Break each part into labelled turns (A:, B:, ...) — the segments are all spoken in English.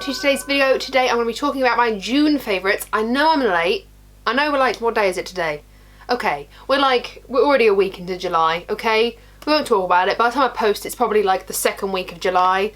A: to today's video. Today I'm going to be talking about my June favourites. I know I'm late. I know we're like, what day is it today? Okay, we're already a week into July, okay? We won't talk about it. By the time I post, it's probably like the second week of July.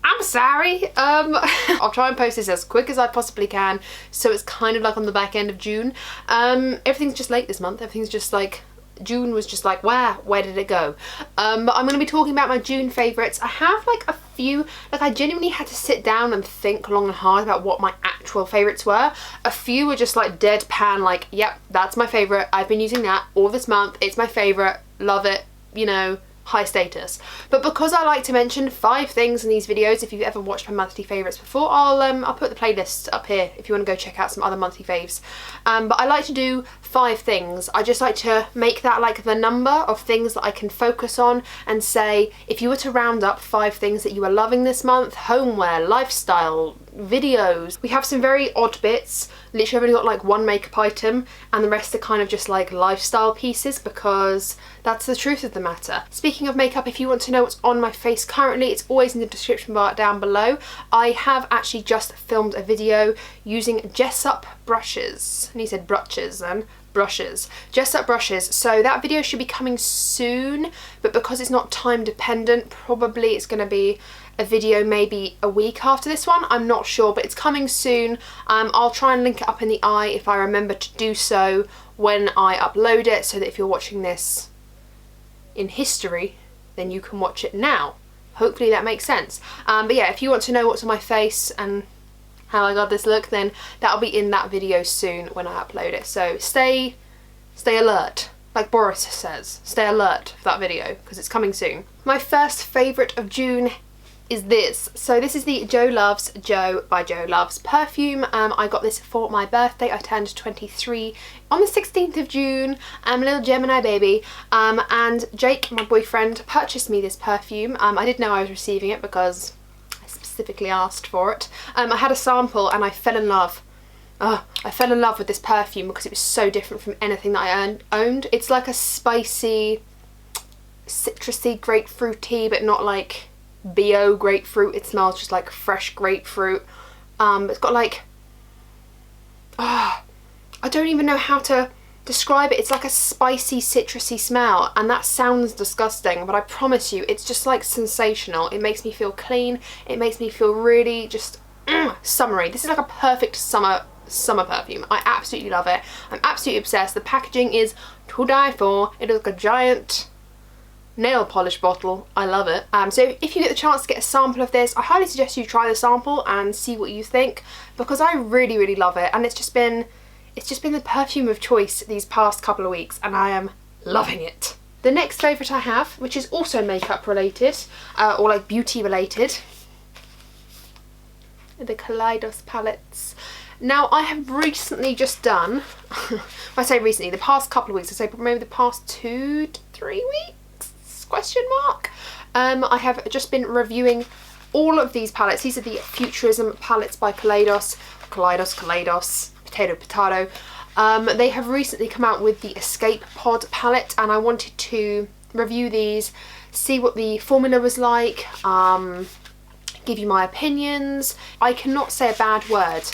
A: I'm sorry. I'll try and post this as quick as I possibly can, so it's kind of like on the back end of June. Everything's just late this month. Everything's just like, June was just like, where did it go? But I'm going to be talking about my June favourites. I have like a few, like I genuinely had to sit down and think long and hard about what my actual favourites were. A few were just like deadpan, like, yep, that's my favourite. I've been using that all this month. It's my favourite. Love it. You know, high status. But because I like to mention 5 things in these videos, if you've ever watched my monthly favourites before, I'll put the playlist up here if you want to go check out some other monthly faves. But I like to do 5 things. I just like to make that like the number of things that I can focus on and say, if you were to round up 5 things that you are loving this month, homeware, lifestyle, videos. We have some very odd bits. Literally I've only got like 1 makeup item and the rest are kind of just like lifestyle pieces because that's the truth of the matter. Speaking of makeup, if you want to know what's on my face currently, it's always in the description bar down below. I have actually just filmed a video using Jessup brushes. And he said brushes then. Brushes. Jessup brushes. So that video should be coming soon, but because it's not time dependent, probably it's going to be a video maybe a week after this one. I'm not sure, but it's coming soon. I'll try and link it up in the eye if I remember to do so when I upload it, so that if you're watching this in history, then you can watch it now. Hopefully that makes sense. But yeah, if you want to know what's on my face and how I got this look, then that'll be in that video soon when I upload it. So stay alert. Like Boris says, stay alert for that video because it's coming soon. My first favourite of June is this. So this is the Joe Loves Joe by Joe Loves perfume. I got this for my birthday. I turned 23 on the 16th of June. I'm a little Gemini baby. And Jake, my boyfriend, purchased me this perfume. I didn't know I was receiving it because I specifically asked for it. I had a sample and I fell in love. I fell in love with this perfume because it was so different from anything that I owned. It's like a spicy, citrusy, grapefruity, but not like BO grapefruit. It smells just like fresh grapefruit. It's got like, I don't even know how to describe it. It's like a spicy, citrusy smell, and that sounds disgusting, but I promise you, it's just like sensational. It makes me feel clean. It makes me feel really just summery. This is like a perfect summer perfume. I absolutely love it. I'm absolutely obsessed. The packaging is to die for. It is like a giant nail polish bottle. I love it. So if you get the chance to get a sample of this, I highly suggest you try the sample and see what you think, because I really love it, and it's just been the perfume of choice these past couple of weeks, and I am loving it. The next favourite I have, which is also makeup related, or like beauty related, the Kaleidos palettes. Now I have recently just done, when I say recently, the past couple of weeks, I say maybe the past 2 to 3 weeks, question mark. I have just been reviewing all of these palettes. These are the Futurism palettes by Kaleidos, potato. They have recently come out with the Escape Pod palette, and I wanted to review these, see what the formula was like, give you my opinions. I cannot say a bad word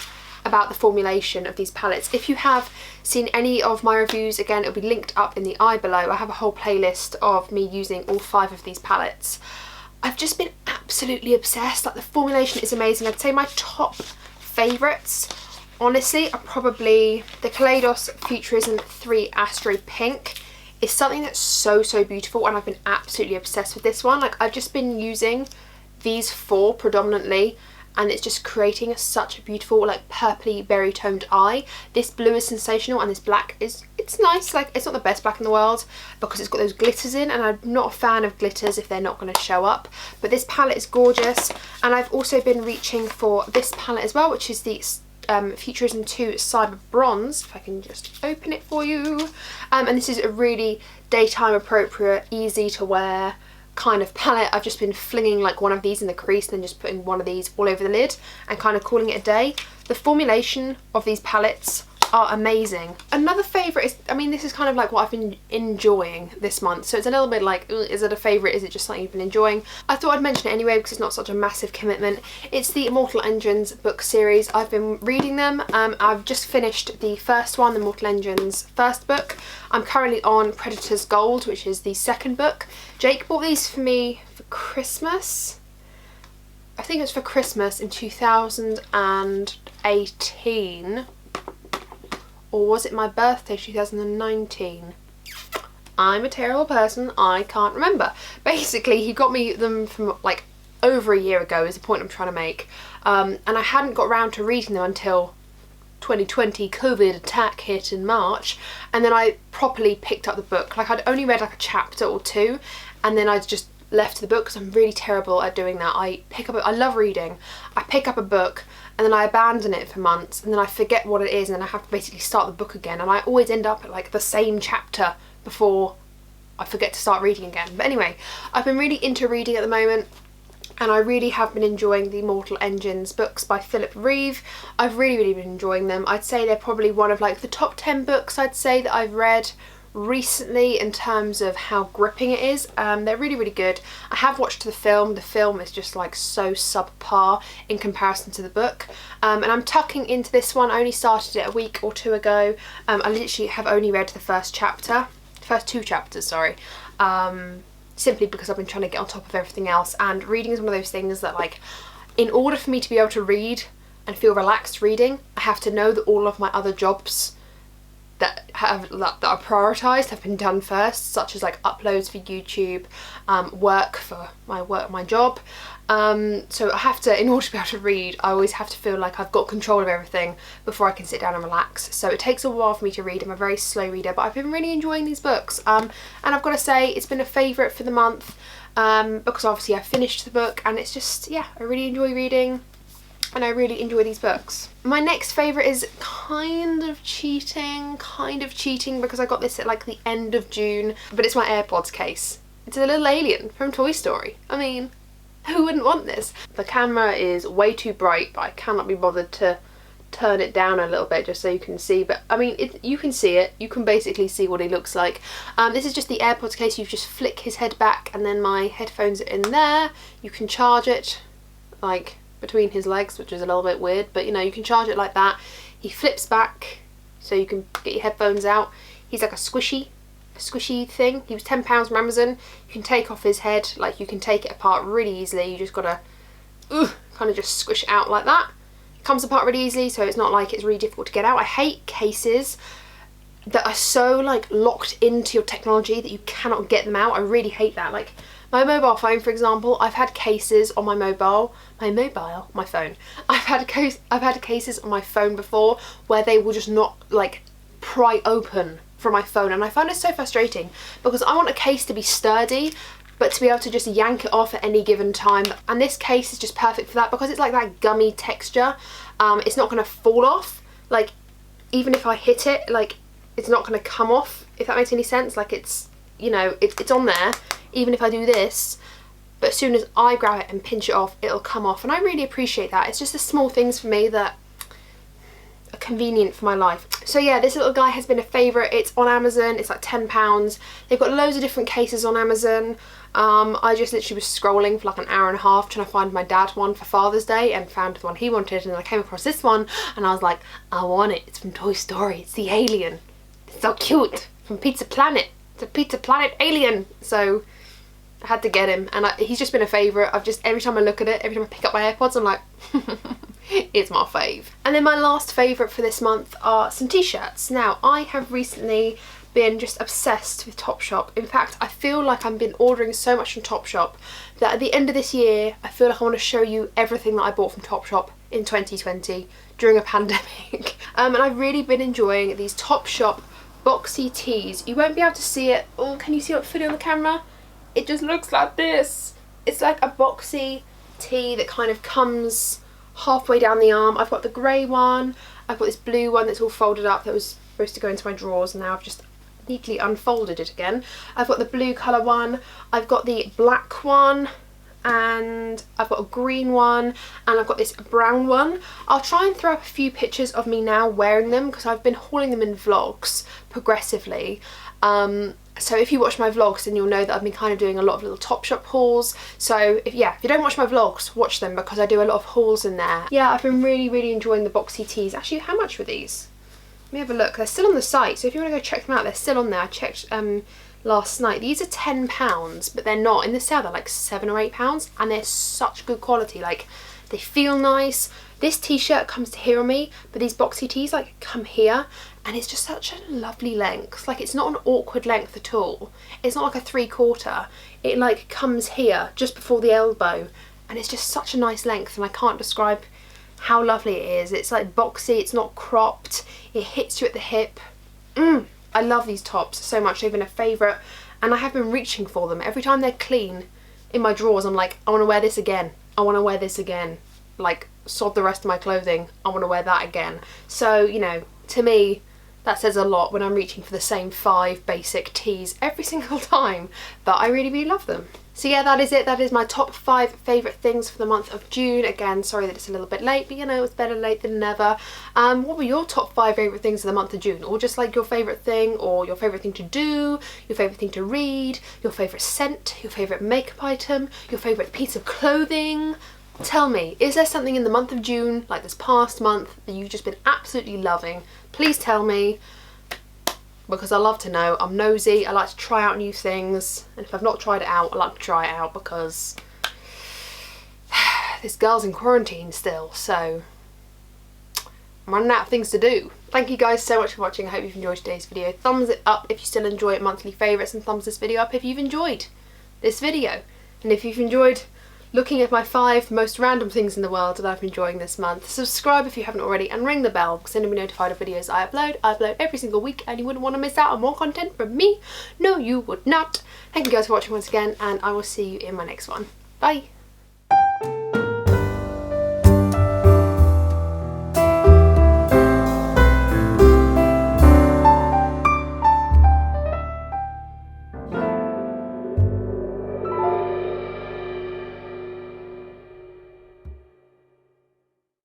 A: about the formulation of these palettes. If you have seen any of my reviews, again, it'll be linked up in the eye below. I have a whole playlist of me using all 5 of these palettes. I've just been absolutely obsessed. Like, the formulation is amazing. I'd say my top favourites, honestly, are probably the Kaleidos Futurism 3 Astro Pink. It's something that's so beautiful, and I've been absolutely obsessed with this one. Like, I've just been using these 4 predominantly, and it's just creating such a beautiful, like, purpley berry toned eye. This blue is sensational, and this black it's nice. Like, it's not the best black in the world because it's got those glitters in, and I'm not a fan of glitters if they're not going to show up. But this palette is gorgeous, and I've also been reaching for this palette as well, which is the Futurism 2 Cyber Bronze, if I can just open it for you. And this is a really daytime appropriate, easy to wear kind of palette. I've just been flinging like one of these in the crease and then just putting one of these all over the lid and kind of calling it a day. The formulation of these palettes are amazing. Another favourite is, I mean, this is kind of like what I've been enjoying this month, so it's a little bit like, is it a favourite, is it just something you've been enjoying? I thought I'd mention it anyway because it's not such a massive commitment. It's the Immortal Engines book series. I've been reading them. I've just finished the first one, the Immortal Engines first book. I'm currently on Predator's Gold, which is the second book. Jake bought these for me for Christmas. I think it was for Christmas in 2018. Or was it my birthday, 2019? I'm a terrible person, I can't remember. Basically, he got me them from like over a year ago is the point I'm trying to make. And I hadn't got around to reading them until 2020 COVID attack hit in March. And then I properly picked up the book. Like I'd only read like a chapter or two and then I'd just left the book because I'm really terrible at doing that. I love reading. I pick up a book and then I abandon it for months and then I forget what it is and then I have to basically start the book again, and I always end up at like the same chapter before I forget to start reading again. But anyway, I've been really into reading at the moment and I really have been enjoying the Immortal Engines books by Philip Reeve. I've really been enjoying them. I'd say they're probably one of like the top 10 books I'd say that I've read recently in terms of how gripping it is. They're really good. I have watched the film. The film is just like so subpar in comparison to the book, and I'm tucking into this one. I only started it a week or two ago. I literally have only read the first two chapters, sorry, simply because I've been trying to get on top of everything else, and reading is one of those things that like, in order for me to be able to read and feel relaxed reading, I have to know that all of my other jobs that are prioritised have been done first, such as like uploads for YouTube, work for my job. So I have to, in order to be able to read, I always have to feel like I've got control of everything before I can sit down and relax. So it takes a while for me to read. I'm a very slow reader, but I've been really enjoying these books. And I've got to say it's been a favourite for the month, because obviously I finished the book and it's just, yeah, I really enjoy reading. And I really enjoy these books. My next favourite is kind of cheating because I got this at like the end of June, but it's my AirPods case. It's a little alien from Toy Story. I mean, who wouldn't want this? The camera is way too bright, but I cannot be bothered to turn it down a little bit just so you can see. But I mean, you can see it. You can basically see what he looks like. This is just the AirPods case. You just flick his head back and then my headphones are in there. You can charge it like between his legs, which is a little bit weird, but you know, you can charge it like that. He flips back so you can get your headphones out. He's like a squishy thing. He was £10 from Amazon. You can take off his head, like you can take it apart really easily. You just gotta kind of just squish it out like that. It comes apart really easily, so it's not like it's really difficult to get out. I hate cases that are so like locked into your technology that you cannot get them out. I really hate that. Like my mobile phone, for example, I've had cases on my phone. I've had cases on my phone before where they will just not like pry open from my phone, and I find it so frustrating because I want a case to be sturdy but to be able to just yank it off at any given time, and this case is just perfect for that because it's like that gummy texture. It's not going to fall off. Like even if I hit it, like it's not going to come off, if that makes any sense. Like it's, you know, it's on there even if I do this, but as soon as I grab it and pinch it off, it'll come off, and I really appreciate that. It's just the small things for me that are convenient for my life. So yeah, this little guy has been a favourite. It's on Amazon. It's like £10. They've got loads of different cases on Amazon. I just literally was scrolling for like an hour and a half trying to find my dad one for Father's Day and found the one he wanted, and then I came across this one and I was like, I want it. It's from Toy Story. It's the alien. It's so cute. From Pizza Planet. It's a Pizza Planet alien. So I had to get him, and he's just been a favourite. I've just, every time I look at it, every time I pick up my AirPods, I'm like, it's my fave. And then my last favourite for this month are some t-shirts. Now, I have recently been just obsessed with Topshop. In fact, I feel like I've been ordering so much from Topshop that at the end of this year, I feel like I want to show you everything that I bought from Topshop in 2020 during a pandemic. And I've really been enjoying these Topshop boxy tees. You won't be able to see it. Oh, can you see it fully on the camera? It just looks like this. It's like a boxy tee that kind of comes halfway down the arm. I've got the grey one. I've got this blue one that's all folded up that was supposed to go into my drawers, and now I've just neatly unfolded it again. I've got the blue colour one. I've got the black one. and I've got a green one, and I've got this brown one. I'll try and throw up a few pictures of me now wearing them because I've been hauling them in vlogs progressively. So if you watch my vlogs, then you'll know that I've been kind of doing a lot of little Topshop hauls. So if you don't watch my vlogs, watch them because I do a lot of hauls in there. Yeah, I've been really enjoying the boxy tees. Actually, how much were these? Let me have a look. They're still on the site, so if you want to go check them out, they're still on there. I checked last night. These are £10, but they're not. In the sale, they're like £7 or £8, and they're such good quality. Like, they feel nice. This t-shirt comes to here on me, but these boxy tees like come here, and it's just such a lovely length. Like, it's not an awkward length at all. It's not like a 3/4. It like comes here just before the elbow, and it's just such a nice length, and I can't describe how lovely it is. It's like boxy, it's not cropped, it hits you at the hip. I love these tops so much. They've been a favourite, and I have been reaching for them. Every time they're clean in my drawers, I'm like, I want to wear this again. I want to wear this again. Like, sod the rest of my clothing, I want to wear that again. So, you know, to me, that says a lot when I'm reaching for the same 5 basic tees every single time, but I really love them. So yeah, that is it. That is my top 5 favourite things for the month of June. Again, sorry that it's a little bit late, but you know, it's better late than never. What were your top 5 favourite things of the month of June? Or just like your favourite thing, or your favourite thing to do, your favourite thing to read, your favourite scent, your favourite makeup item, your favourite piece of clothing? Tell me, is there something in the month of June, like this past month, that you've just been absolutely loving? Please tell me, because I love to know. I'm nosy, I like to try out new things, and if I've not tried it out, I like to try it out because this girl's in quarantine still, so I'm running out of things to do. Thank you guys so much for watching. I hope you've enjoyed today's video. Thumbs it up if you still enjoy it, monthly favourites, and thumbs this video up if you've enjoyed this video. And if you've enjoyed looking at my 5 most random things in the world that I've been enjoying this month, subscribe if you haven't already, and ring the bell because then you'll be notified of videos I upload. I upload every single week, and you wouldn't want to miss out on more content from me. No, you would not. Thank you guys for watching once again, and I will see you in my next one. Bye!